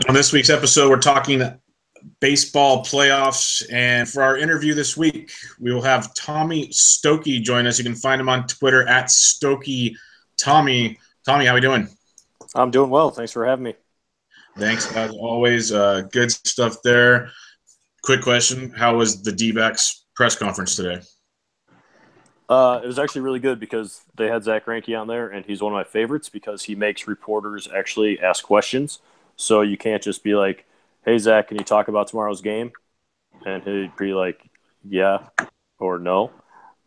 On this week's episode, we're talking baseball playoffs, and for our interview this week, we will have Tommy Stokke join us. You can find him on Twitter at Stokke Tommy. Tommy, how are we doing? I'm doing well. Thanks for having me. Thanks, as always. Good stuff there. Quick question: how was the D-backs press conference today? It was actually really good because they had Zach Greinke on there, and he's one of my favorites because he makes reporters actually ask questions. So you can't just be like, "Hey, Zach, can you talk about tomorrow's game?" And he'd be like, "Yeah," or "No."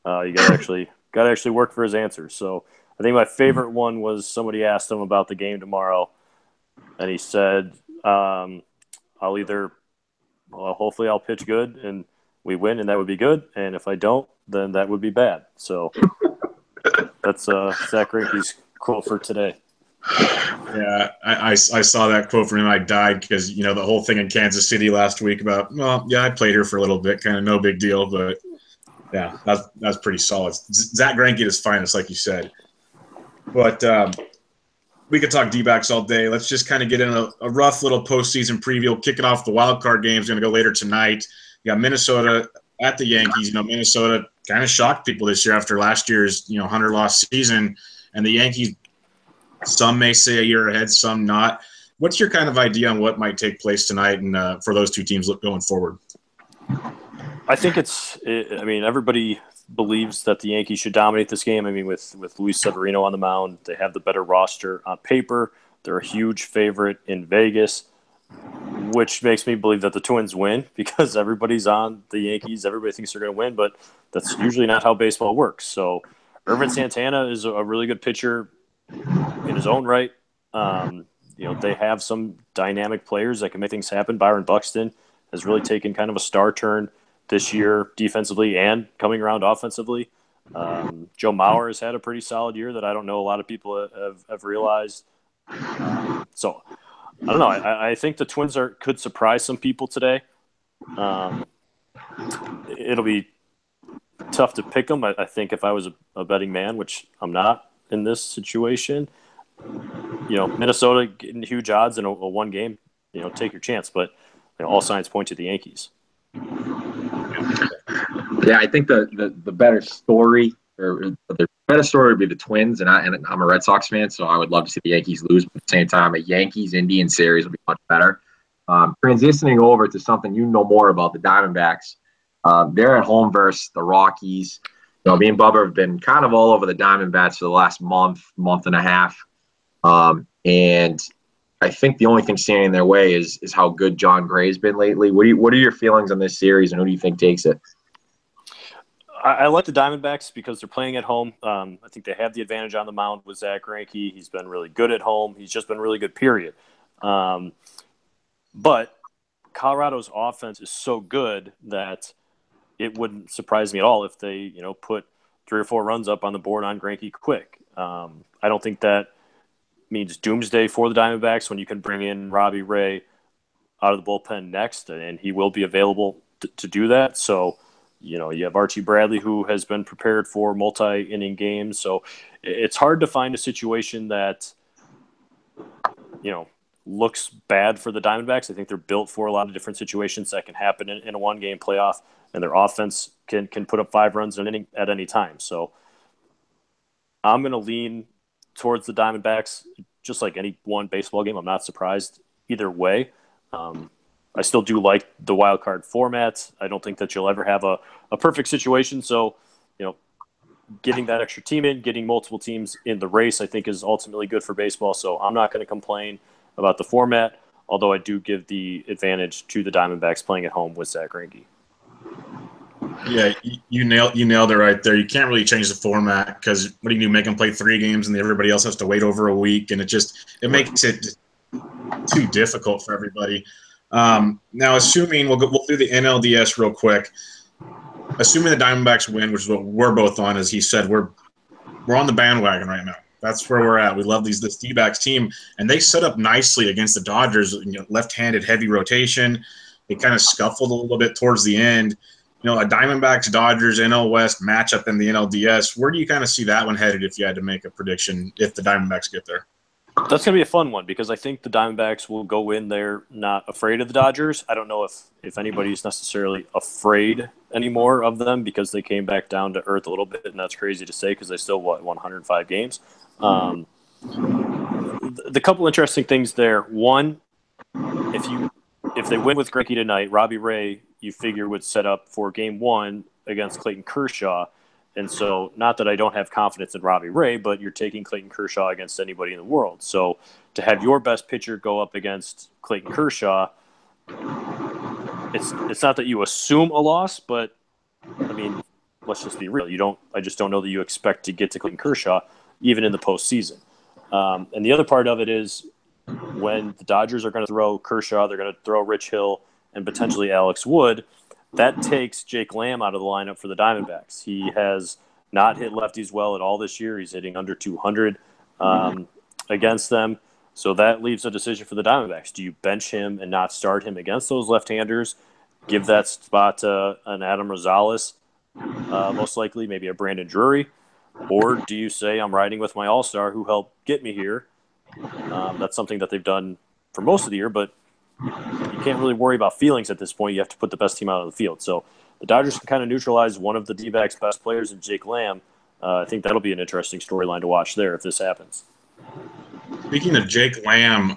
You got to actually work for his answers. So I think my favorite one was somebody asked him about the game tomorrow, and he said, hopefully I'll pitch good and we win, and that would be good. And if I don't, then that would be bad." So that's Zach Greinke's quote for today. Yeah, I saw that quote from him. I died because, the whole thing in Kansas City last week about, I played here for a little bit, kind of no big deal. But, yeah, that's pretty solid. Zach Greinke at his finest, like you said. But we could talk D-backs all day. Let's just kind of get in a rough little postseason preview. We'll kick it off. The wild card game is going to go later tonight. You got Minnesota at the Yankees. Minnesota kind of shocked people this year after last year's 100-loss season, and the Yankees, some may say a year ahead, some not. What's your kind of idea on what might take place tonight and for those two teams going forward? I think everybody believes that the Yankees should dominate this game. With Luis Severino on the mound, they have the better roster on paper. They're a huge favorite in Vegas, which makes me believe that the Twins win because everybody's on the Yankees. Everybody thinks they're going to win, but that's usually not how baseball works. So Irvin Santana is a really good pitcher in his own right. They have some dynamic players that can make things happen. Byron Buxton has really taken kind of a star turn this year defensively and coming around offensively. Joe Mauer has had a pretty solid year that I don't know a lot of people have realized. So I don't know. I think the Twins could surprise some people today. It'll be tough to pick them. I think if I was a betting man, which I'm not in this situation, Minnesota getting huge odds in a one game, take your chance. But all signs point to the Yankees. Yeah, I think the better story or the better story would be the Twins, and I'm a Red Sox fan, so I would love to see the Yankees lose. But at the same time, a Yankees-Indians series would be much better. Transitioning over to something more about, the Diamondbacks. They're at home versus the Rockies. Me and Bubba have been kind of all over the Diamondbacks for the last month and a half. And I think the only thing standing in their way is how good John Gray's been lately. What are your feelings on this series, and who do you think takes it? I like the Diamondbacks because they're playing at home. I think they have the advantage on the mound with Zach Greinke. He's been really good at home. He's just been really good, period. But Colorado's offense is so good that it wouldn't surprise me at all if they, put 3 or 4 runs up on the board on Greinke quick. I don't think that means doomsday for the Diamondbacks when you can bring in Robbie Ray out of the bullpen next, and he will be available to do that. So, you have Archie Bradley, who has been prepared for multi-inning games. So it's hard to find a situation that, looks bad for the Diamondbacks. I think they're built for a lot of different situations that can happen in a one-game playoff, and their offense can put up 5 runs in an inning at any time. So I'm going to lean towards the Diamondbacks, just like any one baseball game. I'm not surprised either way. I still do like the wild card format. I don't think that you'll ever have a perfect situation. So, getting that extra team in, getting multiple teams in the race, I think is ultimately good for baseball. So I'm not going to complain about the format, although I do give the advantage to the Diamondbacks playing at home with Zach Greinke. Yeah, you nailed it right there. You can't really change the format because what do you do? Make them play 3 games and everybody else has to wait over a week, and it makes it too difficult for everybody. Now, assuming we'll do the NLDS real quick. Assuming the Diamondbacks win, which is what we're both on, as he said, we're on the bandwagon right now. That's where we're at. We love this D-backs team, and they set up nicely against the Dodgers. Left-handed, heavy rotation. They kind of scuffled a little bit towards the end. A Diamondbacks Dodgers NL West matchup in the NLDS. Where do you kind of see that one headed if you had to make a prediction if the Diamondbacks get there? That's going to be a fun one because I think the Diamondbacks will go in there not afraid of the Dodgers. I don't know if anybody's necessarily afraid anymore of them because they came back down to earth a little bit, and that's crazy to say because they still won 105 games. The couple interesting things there. One, if they win with Greinke tonight, Robbie Ray, you figure would set up for Game 1 against Clayton Kershaw. And so, not that I don't have confidence in Robbie Ray, but you're taking Clayton Kershaw against anybody in the world. So, to have your best pitcher go up against Clayton Kershaw, it's not that you assume a loss, but I mean, let's just be real. I just don't know that you expect to get to Clayton Kershaw even in the postseason. And the other part of it is when the Dodgers are going to throw Kershaw, they're going to throw Rich Hill and potentially Alex Wood. That takes Jake Lamb out of the lineup for the Diamondbacks. He has not hit lefties well at all this year. He's hitting under 200 against them. So that leaves a decision for the Diamondbacks. Do you bench him and not start him against those left-handers? Give that spot to an Adam Rosales, most likely, maybe a Brandon Drury? Or do you say, I'm riding with my all-star who helped get me here? That's something that they've done for most of the year, but you can't really worry about feelings at this point. You have to put the best team out on the field. So the Dodgers can kind of neutralize one of the D-backs' best players in Jake Lamb. I think that'll be an interesting storyline to watch there if this happens. Speaking of Jake Lamb,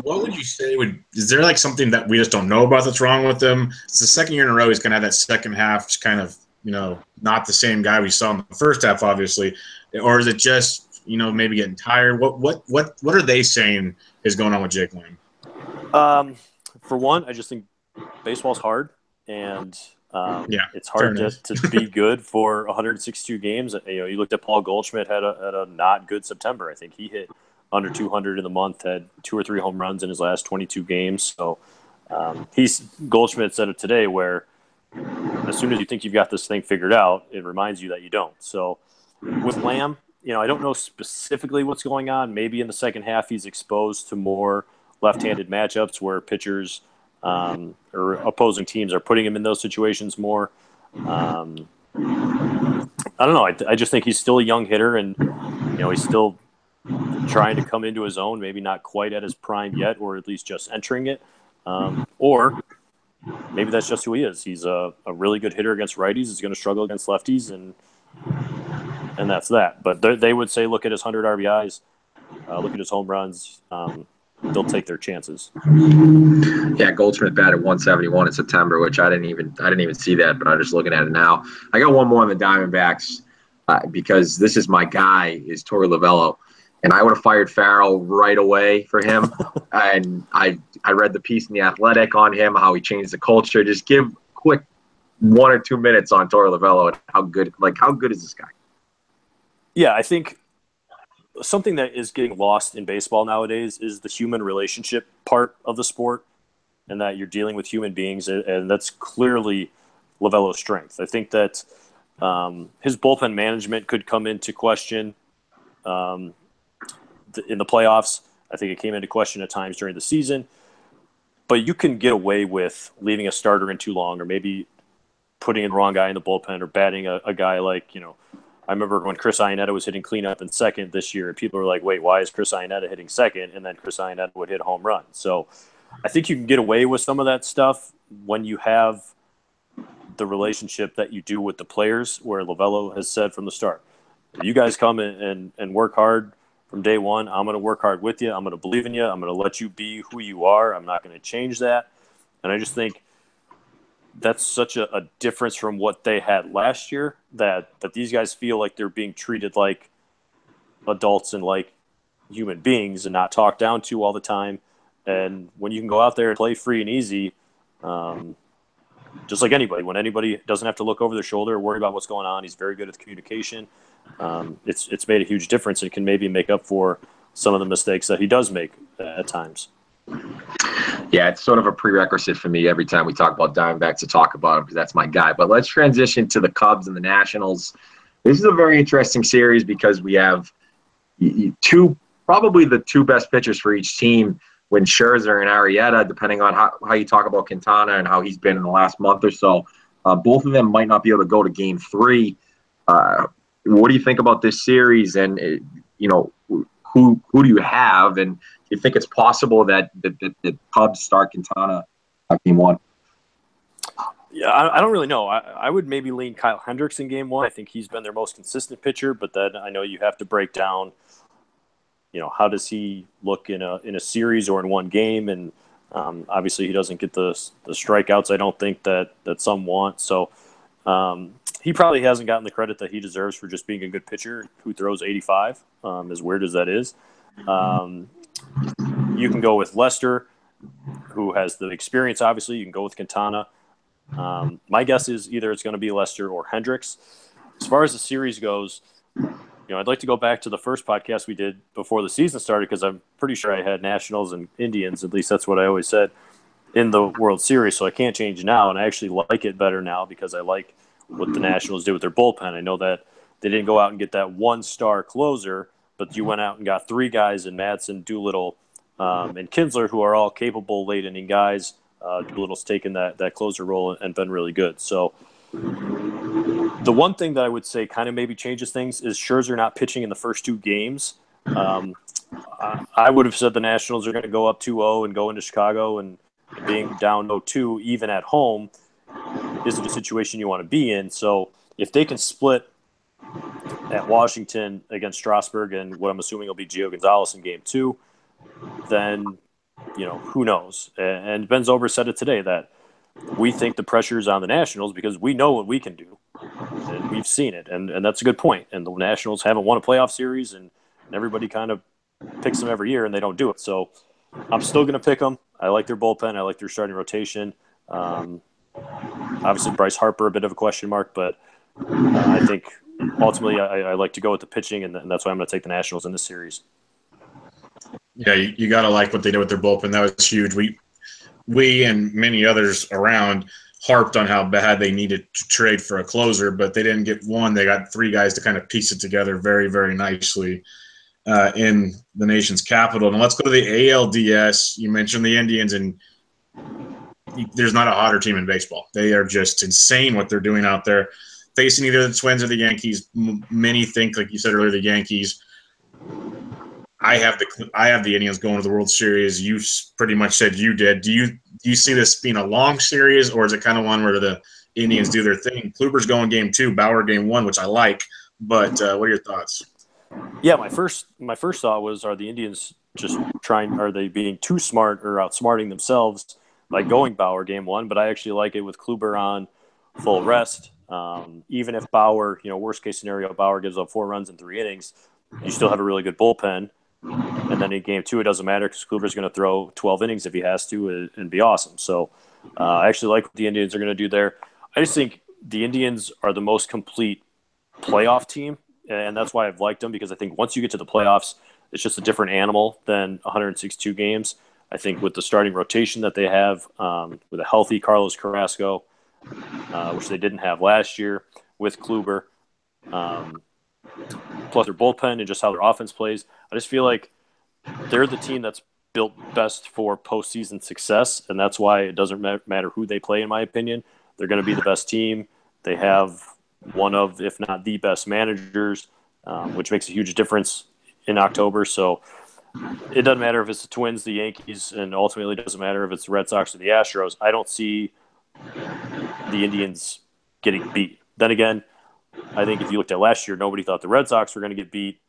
what would you say is there like something that we just don't know about that's wrong with him? It's the second year in a row he's going to have that second half, just kind of, not the same guy we saw in the first half, obviously. Or is it just, maybe getting tired? What are they saying is going on with Jake Lamb? For one, I just think baseball's hard, and it's hard to be good for 162 games. You looked at Paul Goldschmidt had a not good September. I think he hit under 200 in the month, had 2 or 3 home runs in his last 22 games. So Goldschmidt said it today where as soon as you think you've got this thing figured out, it reminds you that you don't. So with Lamb, I don't know specifically what's going on. Maybe in the second half he's exposed to more left-handed matchups where pitchers or opposing teams are putting him in those situations more. I don't know. I just think he's still a young hitter, and he's still trying to come into his own. Maybe not quite at his prime yet, or at least just entering it. Or maybe that's just who he is. He's a really good hitter against righties. He's going to struggle against lefties, and that's that. But they would say, look at his 100 RBIs, look at his home runs. They'll take their chances. Yeah, Goldschmidt batted 171 in September, which I didn't even see that, but I'm just looking at it now. I got one more on the Diamondbacks because this is my guy, is Torey Lovullo, and I would have fired Farrell right away for him. And I read the piece in The Athletic on him, how he changed the culture. Just give quick 1 or 2 minutes on Torey Lovullo and how good is this guy? Yeah, I think something that is getting lost in baseball nowadays is the human relationship part of the sport, and that you're dealing with human beings, and that's clearly Lovullo's strength. I think that his bullpen management could come into question in the playoffs. I think it came into question at times during the season, but you can get away with leaving a starter in too long, or maybe putting in the wrong guy in the bullpen, or batting a guy like, I remember when Chris Iannetta was hitting cleanup in second this year, and people were like, wait, why is Chris Iannetta hitting second? And then Chris Iannetta would hit a home run. So I think you can get away with some of that stuff when you have the relationship that you do with the players, where Lovullo has said from the start, you guys come and work hard from day one. I'm going to work hard with you. I'm going to believe in you. I'm going to let you be who you are. I'm not going to change that. And I just think that's such a difference from what they had last year, that these guys feel like they're being treated like adults and like human beings and not talked down to all the time. And when you can go out there and play free and easy, just like anybody, when anybody doesn't have to look over their shoulder or worry about what's going on, he's very good at the communication. It's made a huge difference and can maybe make up for some of the mistakes that he does make at times. Yeah, it's sort of a prerequisite for me every time we talk about Diamondbacks to talk about him, because that's my guy. But let's transition to the Cubs and the Nationals. This is a very interesting series because we have probably the two best pitchers for each team, when Scherzer and Arrieta, depending on how you talk about Quintana and how he's been in the last month or so. Both of them might not be able to go to Game 3. What do you think about this series? And, who do you have, and do you think it's possible that the Cubs start Quintana game one? Yeah, I don't really know. I would maybe lean Kyle Hendricks in game one. I think he's been their most consistent pitcher, but then I know you have to break down, how does he look in a series or in one game, and obviously he doesn't get the strikeouts I don't think that some want. So he probably hasn't gotten the credit that he deserves for just being a good pitcher who throws 85, as weird as that is. You can go with Lester, who has the experience, obviously. You can go with Quintana. My guess is either it's going to be Lester or Hendricks. As far as the series goes, I'd like to go back to the first podcast we did before the season started, because I'm pretty sure I had Nationals and Indians, at least that's what I always said, in the World Series, so I can't change now, and I actually like it better now because I like what the Nationals did with their bullpen. I know that they didn't go out and get that one-star closer, but you went out and got three guys in Madsen, Doolittle, and Kinsler, who are all capable late-inning guys. Doolittle's taken that closer role and been really good. So the one thing that I would say kind of maybe changes things is Scherzer not pitching in the first two games. I would have said the Nationals are going to go up 2-0 and go into Chicago, and being down 0-2 even at home isn't a situation you want to be in. So if they can split at Washington against Strasburg and what I'm assuming will be Gio Gonzalez in game two, then who knows? And Ben Zobrist said it today that we think the pressure is on the Nationals because we know what we can do, and we've seen it, and that's a good point. And the Nationals haven't won a playoff series, and everybody kind of picks them every year, and they don't do it. So I'm still going to pick them. I like their bullpen. I like their starting rotation. Obviously, Bryce Harper, a bit of a question mark, but I think ultimately I like to go with the pitching, and that's why I'm going to take the Nationals in this series. Yeah, you got to like what they did with their bullpen. That was huge. We and many others around harped on how bad they needed to trade for a closer, but they didn't get one. They got three guys to kind of piece it together very, very nicely in the nation's capital. And let's go to the ALDS. You mentioned the Indians, and there's not a hotter team in baseball. They are just insane what they're doing out there, facing either the Twins or the Yankees. Many think, like you said earlier, the Yankees. I have the Indians going to the World Series. You pretty much said you did. Do you see this being a long series, or is it kind of one where the Indians do their thing? Kluber's going game 2, Bauer game 1, which I like. But what are your thoughts? Yeah, my first thought was, are the Indians just are they being too smart or outsmarting themselves by going Bauer game 1? But I actually like it with Kluber on full rest. Even if Bauer, worst case scenario, Bauer gives up 4 runs in 3 innings, you still have a really good bullpen. And then in game 2, it doesn't matter because Kluber's going to throw 12 innings if he has to and be awesome. So I actually like what the Indians are going to do there. I just think the Indians are the most complete playoff team, and that's why I've liked them, because I think once you get to the playoffs, it's just a different animal than 162 games. I think with the starting rotation that they have, with a healthy Carlos Carrasco, which they didn't have last year, with Kluber, plus their bullpen and just how their offense plays, I just feel like they're the team that's built best for postseason success, and that's why it doesn't matter who they play, in my opinion. They're going to be the best team. They have one of, if not the best managers, which makes a huge difference in October. So it doesn't matter if it's the Twins, the Yankees, and ultimately it doesn't matter if it's the Red Sox or the Astros. I don't see the Indians getting beat. Then again, I think if you looked at last year, nobody thought the Red Sox were going to get beat,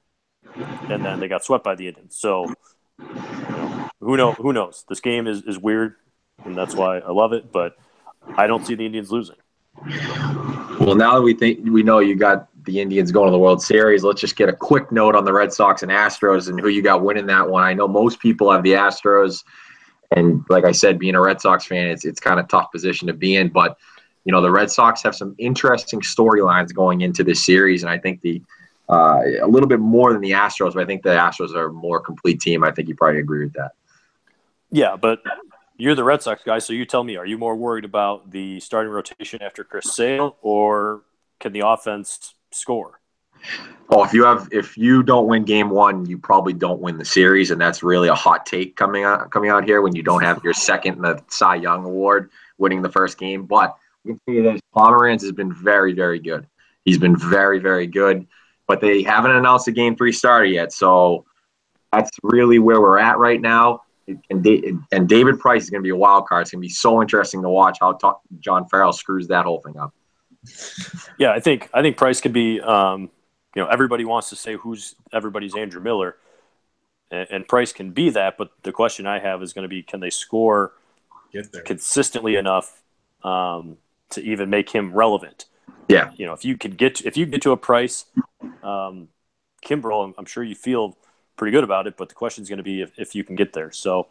and then they got swept by the Indians. So, who knows? This game is weird, and that's why I love it, but I don't see the Indians losing. Well, now that we know you got the Indians going to the World Series, let's just get a quick note on the Red Sox and Astros and who you got winning that one. I know most people have the Astros, and like I said, being a Red Sox fan, it's kind of tough position to be in, but the Red Sox have some interesting storylines going into this series, and I think a little bit more than the Astros, but I think the Astros are a more complete team. I think you probably agree with that. Yeah, but you're the Red Sox guy, so you tell me, are you more worried about the starting rotation after Chris Sale, or can the offense score? Oh, if you don't win game 1, you probably don't win the series, and that's really a hot take coming out here when you don't have your second in the Cy Young Award winning the first game. But I can tell you this, Pomeranz has been very, very good. He's been very, very good, but they haven't announced a game 3 starter yet. So That's really where we're at right now. And David Price is going to be a wild card. It's going to be so interesting to watch how John Farrell screws that whole thing up. Yeah, I think Price could be. Everybody wants to say who's everybody's Andrew Miller, and Price can be that. But the question I have is going to be, can they score consistently enough to even make him relevant? Yeah. If you get to a Price, Kimbrel, I'm sure you feel pretty good about it. But the question is going to be if you can get there. So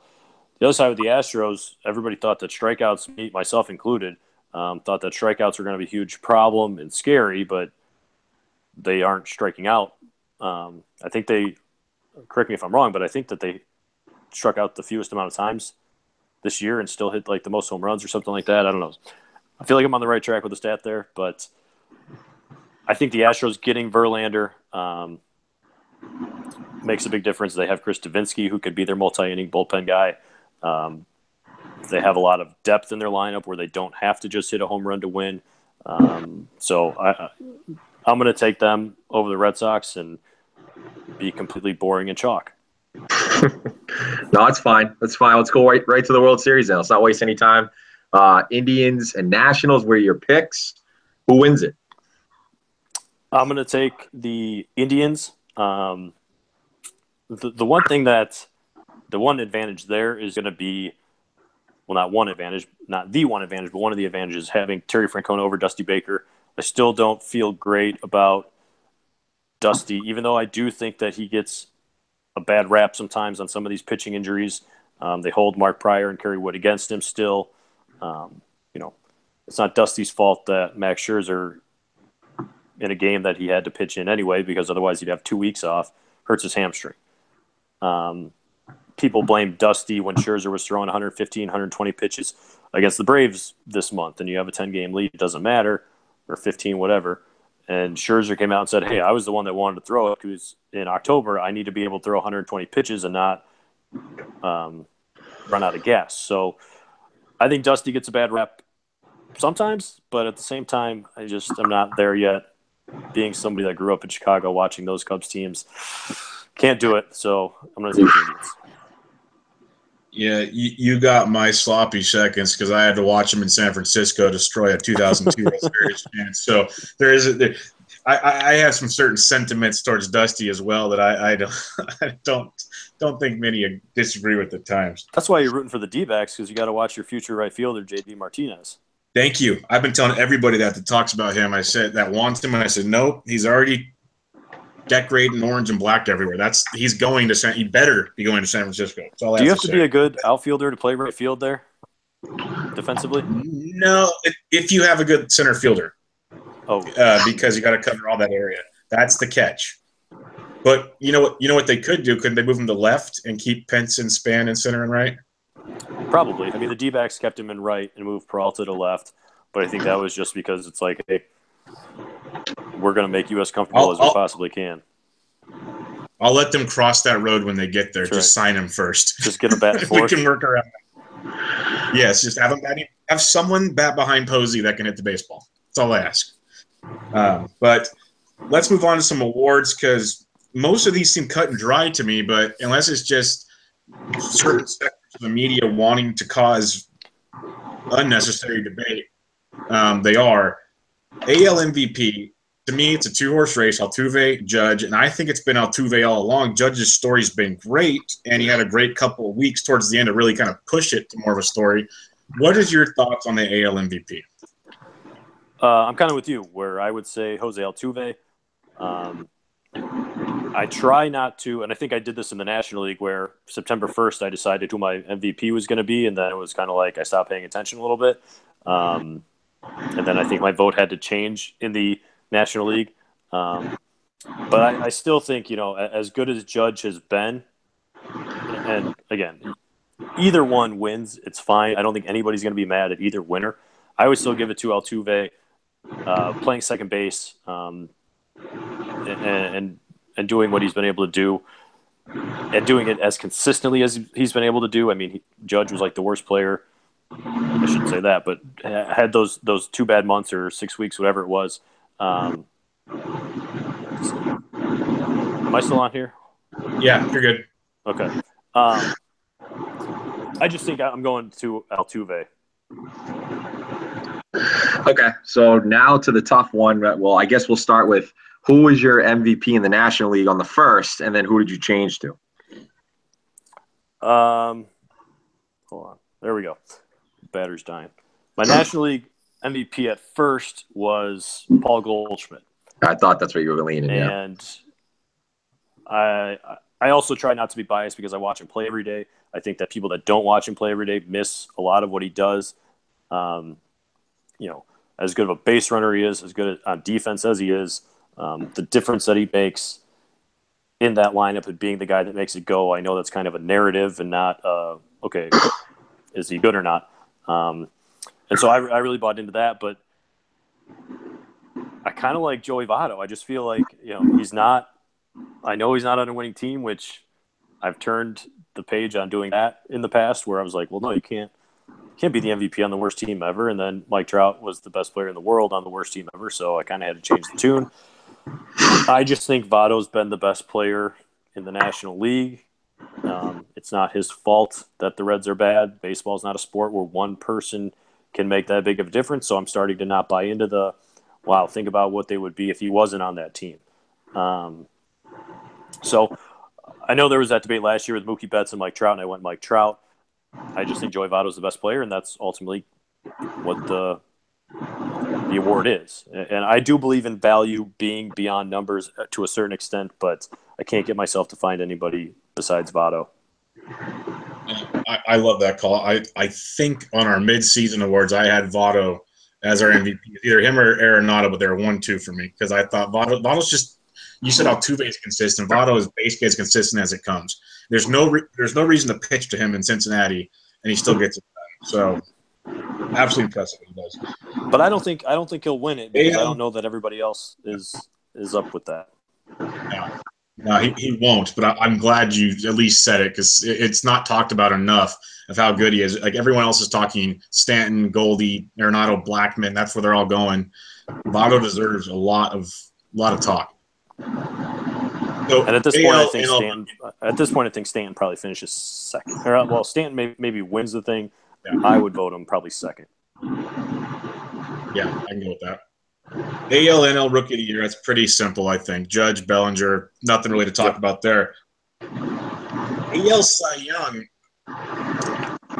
the other side with the Astros, everybody thought that strikeouts, myself included, thought that strikeouts were going to be a huge problem and scary, but they aren't striking out. I think correct me if I'm wrong, but I think that they struck out the fewest amount of times this year and still hit like the most home runs or something like that. I don't know. I feel like I'm on the right track with the stat there, but I think the Astros getting Verlander makes a big difference. They have Chris Davinsky, who could be their multi-inning bullpen guy. They have a lot of depth in their lineup where they don't have to just hit a home run to win. So I'm going to take them over the Red Sox and be completely boring and chalk. No, it's fine. That's fine. Let's go right to the World Series then. Let's not waste any time. Indians and Nationals, where are your picks? Who wins it? I'm going to take the Indians. The one advantage there is going to be, well, not the one advantage, but one of the advantages having Terry Francona over Dusty Baker. I still don't feel great about Dusty, even though I do think that he gets a bad rap sometimes on some of these pitching injuries. They hold Mark Pryor and Kerry Wood against him still. It's not Dusty's fault that Max Scherzer, in a game that he had to pitch in anyway, because otherwise he'd have 2 weeks off, hurts his hamstring. People blame Dusty when Scherzer was throwing 115, 120 pitches against the Braves this month, and you have a 10-game lead. It doesn't matter, or 15, whatever. And Scherzer came out and said, hey, I was the one that wanted to throw it because in October I need to be able to throw 120 pitches and not run out of gas. So I think Dusty gets a bad rep sometimes, but at the same time, I'm not there yet. Being somebody that grew up in Chicago watching those Cubs teams, can't do it. So I'm going to take the Indians. Yeah, you got my sloppy seconds because I had to watch him in San Francisco destroy a 2002 World Series chance. So I have some certain sentiments towards Dusty as well that I don't think many disagree with at times. That's why you're rooting for the D-backs, because you got to watch your future right fielder, J.D. Martinez. Thank you. I've been telling everybody that talks about him. I said that wants him, and I said nope. He's already decorating orange and black everywhere. He better be going to San Francisco. That's all I Do you have have to to say. be a good outfielder to play right field there, defensively? No, if you have a good center fielder. Because you got to cover all that area. That's the catch. But you know what they could do? Couldn't they move him to left and keep Pence and Span in center and right? Probably. I mean, the D-backs kept him in right and moved Peralta to left, but I think that was just because it's like, hey, we're going to make you as comfortable as we possibly can. I'll let them cross that road when they get there. That's just right. Sign him first. Just get a bat fourth. We can work around that. Yes, just have someone bat behind Posey that can hit the baseball. That's all I ask. But let's move on to some awards because most of these seem cut and dry to me, but unless it's just certain sectors of the media wanting to cause unnecessary debate, they are. AL MVP, to me, it's a two-horse race, Altuve, Judge, and I think it's been Altuve all along. Judge's story's been great, and he had a great couple of weeks towards the end to really kind of push it to more of a story. What is your thoughts on the AL MVP? I'm kind of with you, where I would say Jose Altuve. I try not to, and I think I did this in the National League, where September 1st I decided who my MVP was going to be, and then it was kind of like I stopped paying attention a little bit. And then I think my vote had to change in the National League. But I still think, as good as Judge has been, and again, either one wins, it's fine. I don't think anybody's going to be mad at either winner. I would still give it to Altuve, playing second base, and doing what he's been able to do, and doing it as consistently as he's been able to do. I mean, Judge was like the worst player. I shouldn't say that, but had those 2 bad months or 6 weeks, whatever it was. Am I still on here? Yeah, you're good. Okay. I just think I'm going to Altuve. Okay, so now to the tough one. Well, I guess we'll start with who was your MVP in the National League on the first, and then who did you change to? Hold on. There we go. Batter's dying. My National League MVP at first was Paul Goldschmidt. I thought that's what you were leaning, and I also try not to be biased because I watch him play every day. I think that people that don't watch him play every day miss a lot of what he does. As good of a base runner he is, as good on defense as he is, the difference that he makes in that lineup and being the guy that makes it go. I know that's kind of a narrative and not, okay, is he good or not? And so I really bought into that, but I kind of like Joey Votto. I just feel like, he's not – I know he's not on a winning team, which I've turned the page on doing that in the past where I was like, well, no, you can't be the MVP on the worst team ever. And then Mike Trout was the best player in the world on the worst team ever, so I kind of had to change the tune. I just think Votto's been the best player in the National League. It's not his fault that the Reds are bad. Baseball is not a sport where one person can make that big of a difference, so I'm starting to not buy into the – wow, think about what they would be if he wasn't on that team. So I know there was that debate last year with Mookie Betts and Mike Trout, and I went Mike Trout. I just think Joey Votto is the best player, and that's ultimately what the award is. And I do believe in value being beyond numbers to a certain extent, but I can't get myself to find anybody besides Votto. I love that call. I think on our mid-season awards, I had Votto as our MVP, either him or Arenado, but they were 1-2 for me because I thought Votto's just. You said Altuve is consistent. Votto is basically as consistent as it comes. There's no reason to pitch to him in Cincinnati, and he still gets it done. So, absolutely impressive what he does. But I don't think he'll win it because I don't know that everybody else is up with that. No, he won't. But I'm glad you at least said it because it's not talked about enough of how good he is. Like everyone else is talking Stanton, Goldie, Arenado, Blackman. That's where they're all going. Votto deserves a lot of talk. So, and at this point, I think Stanton probably finishes second. Well, Stanton maybe wins the thing. Yeah. I would vote him probably second. Yeah, I can go with that. AL, NL Rookie of the Year, that's pretty simple, I think. Judge, Bellinger, nothing really to talk about there. AL Cy Young,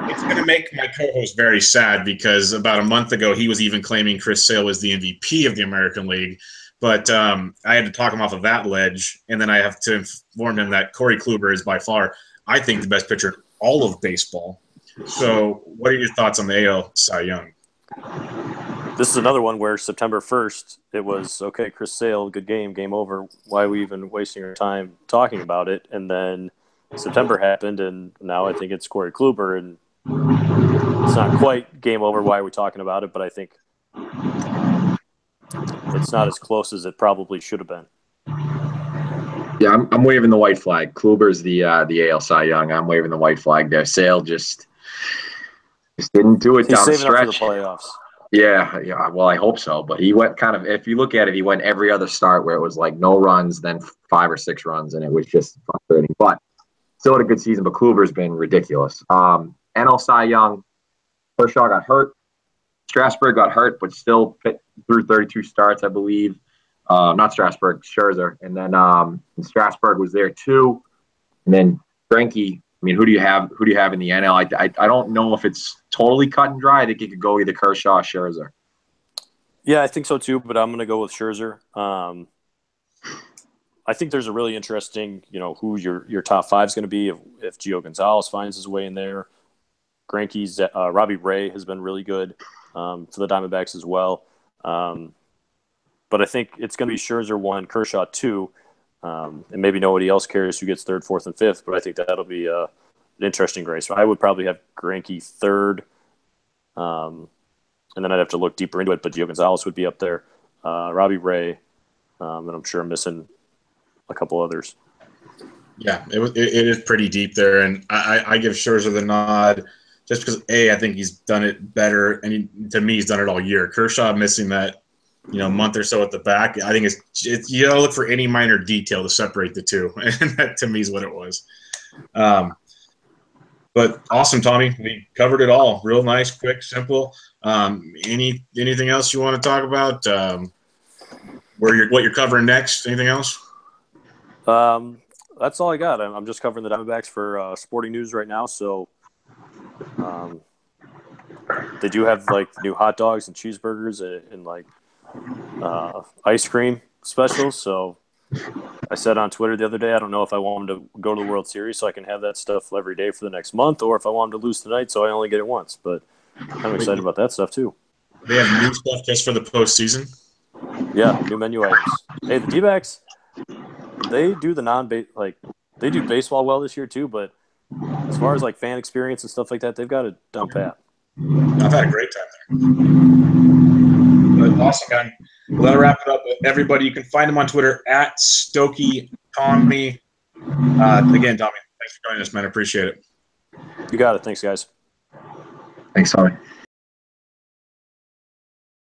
it's going to make my co-host very sad because about a month ago he was even claiming Chris Sale was the MVP of the American League. But I had to talk him off of that ledge, and then I have to inform him that Corey Kluber is by far, I think, the best pitcher in all of baseball. So what are your thoughts on the AL Cy Young? This is another one where September 1st, it was, okay, Chris Sale, good game over. Why are we even wasting our time talking about it? And then September happened, and now I think it's Corey Kluber, and it's not quite game over. Why are we talking about it? But I think it's not as close as it probably should have been. Yeah, I'm waving the white flag. Kluber's the AL Cy Young. I'm waving the white flag there. Sale just didn't do it down the stretch. He's saving up for the playoffs. Yeah. Well, I hope so. But he went kind of, if you look at it, he went every other start where it was like no runs, then 5 or 6 runs, and it was just frustrating. But still had a good season. But Kluber's been ridiculous. NL Cy Young, Kershaw got hurt. Strasburg got hurt, but still through 32 starts, I believe. Not Strasburg, Scherzer. And then Strasburg was there too. And then Greinke. I mean, who do you have in the NL? I don't know if it's totally cut and dry. I think it could go either Kershaw or Scherzer. Yeah, I think so too, but I'm going to go with Scherzer. I think there's a really interesting, who your top 5 is going to be if Gio Gonzalez finds his way in there. Greinke's Robbie Ray has been really good for the Diamondbacks as well. But I think it's going to be Scherzer 1, Kershaw 2, and maybe nobody else cares who gets 3rd, 4th, and 5th. But I think that'll be an interesting race. So I would probably have Greinke 3rd, and then I'd have to look deeper into it. But Gio Gonzalez would be up there, Robbie Ray, and I'm sure I'm missing a couple others. Yeah, it is pretty deep there, and I give Scherzer the nod just because I think he's done it better, and to me he's done it all year. Kershaw missing that month or so at the back. I think it's you gotta look for any minor detail to separate the two, and that to me is what it was. But awesome, Tommy. We covered it all. Real nice, quick, simple. Anything else you want to talk about? What you're covering next? Anything else? That's all I got. I'm just covering the Diamondbacks for Sporting News right now. So they do have like new hot dogs and cheeseburgers and like ice cream specials. So I said on Twitter the other day, I don't know if I want them to go to the World Series so I can have that stuff every day for the next month, or if I want them to lose tonight so I only get it once. But I'm excited about that stuff too. They have new stuff just for the postseason. Yeah, new menu items. Hey, the D-backs, they do they do baseball well this year too. But as far as like fan experience and stuff like that, they've got it down pat. I've had a great time there. But awesome, man. Well, that'll wrap it up. Everybody, you can find him on Twitter at Stokke Tommy. Again, Tommy, thanks for joining us, man. I appreciate it. You got it. Thanks, guys. Thanks, Tommy.